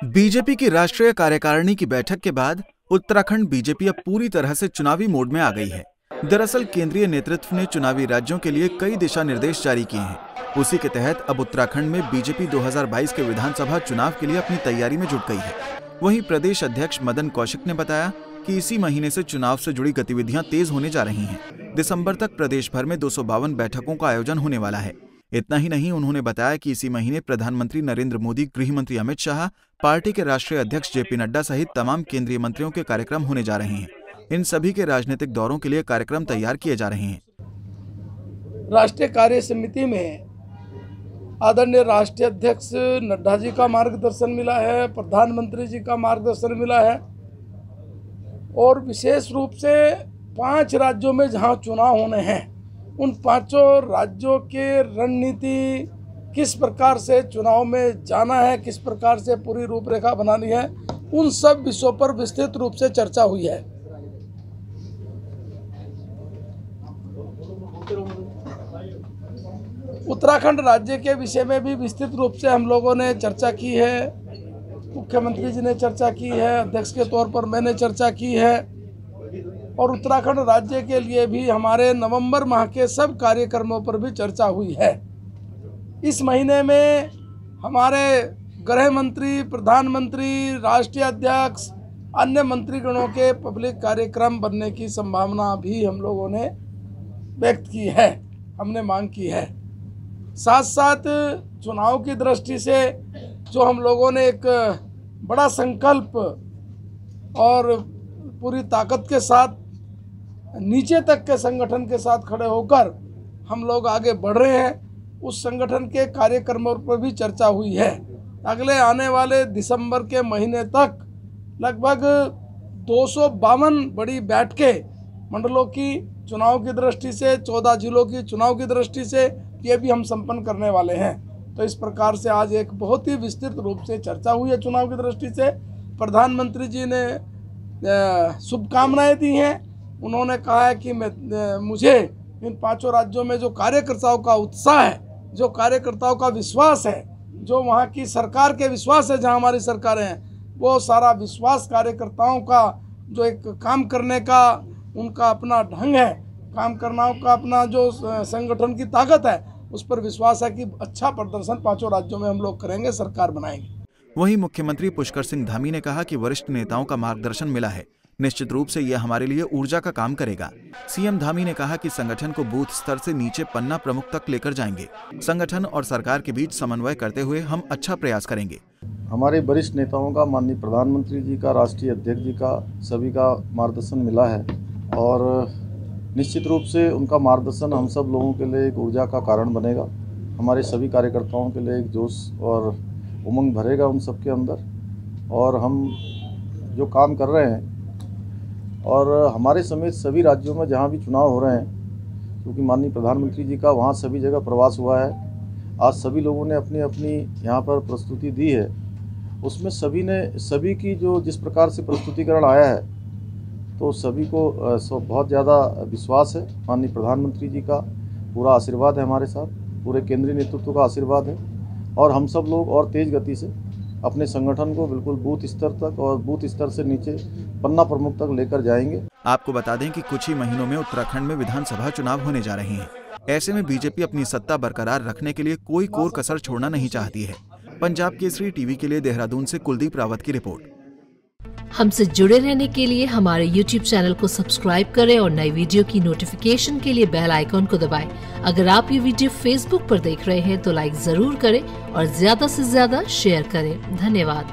BJP की राष्ट्रीय कार्यकारिणी की बैठक के बाद उत्तराखंड बीजेपी अब पूरी तरह से चुनावी मोड में आ गई है। दरअसल केंद्रीय नेतृत्व ने चुनावी राज्यों के लिए कई दिशा निर्देश जारी किए हैं। उसी के तहत अब उत्तराखंड में बीजेपी 2022 के विधानसभा चुनाव के लिए अपनी तैयारी में जुट गई है। वहीं प्रदेश अध्यक्ष मदन कौशिक ने बताया कि इसी महीने से चुनाव से जुड़ी गतिविधियां तेज होने जा रही हैं। दिसंबर तक प्रदेश भर में 252 बैठकों का आयोजन होने वाला है। इतना ही नहीं, उन्होंने बताया कि इसी महीने प्रधानमंत्री नरेंद्र मोदी, गृह मंत्री अमित शाह, पार्टी के राष्ट्रीय अध्यक्ष जेपी नड्डा सहित तमाम केंद्रीय मंत्रियों के कार्यक्रम होने जा रहे हैं। इन सभी के राजनीतिक दौरों के लिए कार्यक्रम तैयार किए जा रहे हैं। राष्ट्रीय कार्य समिति में आदरणीय राष्ट्रीय अध्यक्ष नड्डा जी का मार्गदर्शन मिला है, प्रधानमंत्री जी का मार्गदर्शन मिला है और विशेष रूप से 5 राज्यों में जहां चुनाव होने हैं उन 5 राज्यों के रणनीति, किस प्रकार से चुनाव में जाना है, किस प्रकार से पूरी रूपरेखा बनानी है, उन सब विषयों पर विस्तृत रूप से चर्चा हुई है। उत्तराखंड राज्य के विषय में भी विस्तृत रूप से हम लोगों ने चर्चा की है। मुख्यमंत्री जी ने चर्चा की है, अध्यक्ष के तौर पर मैंने चर्चा की है और उत्तराखंड राज्य के लिए भी हमारे नवंबर माह के सब कार्यक्रमों पर भी चर्चा हुई है। इस महीने में हमारे गृह मंत्री, प्रधानमंत्री, राष्ट्रीय अध्यक्ष, अन्य मंत्रीगणों के पब्लिक कार्यक्रम बनने की संभावना भी हम लोगों ने व्यक्त की है, हमने मांग की है। साथ साथ चुनाव की दृष्टि से जो हम लोगों ने एक बड़ा संकल्प और पूरी ताकत के साथ नीचे तक के संगठन के साथ खड़े होकर हम लोग आगे बढ़ रहे हैं, उस संगठन के कार्यक्रमों पर भी चर्चा हुई है। अगले आने वाले दिसंबर के महीने तक लगभग 252 बड़ी बैठकें मंडलों की चुनाव की दृष्टि से, 14 जिलों की चुनाव की दृष्टि से ये भी हम संपन्न करने वाले हैं। तो इस प्रकार से आज एक बहुत ही विस्तृत रूप से चर्चा हुई है चुनाव की दृष्टि से। प्रधानमंत्री जी ने शुभकामनाएं दी हैं। उन्होंने कहा है कि मुझे इन 5 राज्यों में जो कार्यकर्ताओं का उत्साह है, जो कार्यकर्ताओं का विश्वास है, जो वहाँ की सरकार के विश्वास है, जहाँ हमारी सरकारें हैं, वो सारा विश्वास कार्यकर्ताओं का जो एक काम करने का उनका अपना ढंग है, काम करना का अपना जो संगठन की ताकत है, उस पर विश्वास है कि अच्छा प्रदर्शन 5 राज्यों में हम लोग करेंगे, सरकार बनाएंगे। वहीं मुख्यमंत्री पुष्कर सिंह धामी ने कहा कि वरिष्ठ नेताओं का मार्गदर्शन मिला है, निश्चित रूप से यह हमारे लिए ऊर्जा का काम करेगा। सीएम धामी ने कहा कि संगठन को बूथ स्तर से नीचे पन्ना प्रमुख तक लेकर जाएंगे। संगठन और सरकार के बीच समन्वय करते हुए हम अच्छा प्रयास करेंगे। हमारे वरिष्ठ नेताओं का, माननीय प्रधानमंत्री जी का, राष्ट्रीय अध्यक्ष जी का, सभी का मार्गदर्शन मिला है और निश्चित रूप से उनका मार्गदर्शन हम सब लोगों के लिए एक ऊर्जा का कारण बनेगा। हमारे सभी कार्यकर्ताओं के लिए एक जोश और उमंग भरेगा उन सब के अंदर, और हम जो काम कर रहे हैं और हमारे समेत सभी राज्यों में जहां भी चुनाव हो रहे हैं, क्योंकि माननीय प्रधानमंत्री जी का वहां सभी जगह प्रवास हुआ है, आज सभी लोगों ने अपनी अपनी यहाँ पर प्रस्तुति दी है, उसमें सभी की जो जिस प्रकार से प्रस्तुतिकरण आया है, तो सभी को बहुत ज़्यादा विश्वास है। माननीय प्रधानमंत्री जी का पूरा आशीर्वाद है हमारे साथ, पूरे केंद्रीय नेतृत्व का आशीर्वाद है और हम सब लोग और तेज़ गति से अपने संगठन को बिल्कुल बूथ स्तर तक और बूथ स्तर से नीचे पन्ना प्रमुख तक लेकर जाएंगे। आपको बता दें कि कुछ ही महीनों में उत्तराखंड में विधानसभा चुनाव होने जा रहे हैं। ऐसे में बीजेपी अपनी सत्ता बरकरार रखने के लिए कोई कोर कसर छोड़ना नहीं चाहती है। पंजाब केसरी टीवी के लिए देहरादून से कुलदीप रावत की रिपोर्ट। हमसे जुड़े रहने के लिए हमारे YouTube चैनल को सब्सक्राइब करें और नई वीडियो की नोटिफिकेशन के लिए बेल आइकॉन को दबाएं। अगर आप ये वीडियो Facebook पर देख रहे हैं तो लाइक जरूर करें और ज्यादा से ज्यादा शेयर करें। धन्यवाद।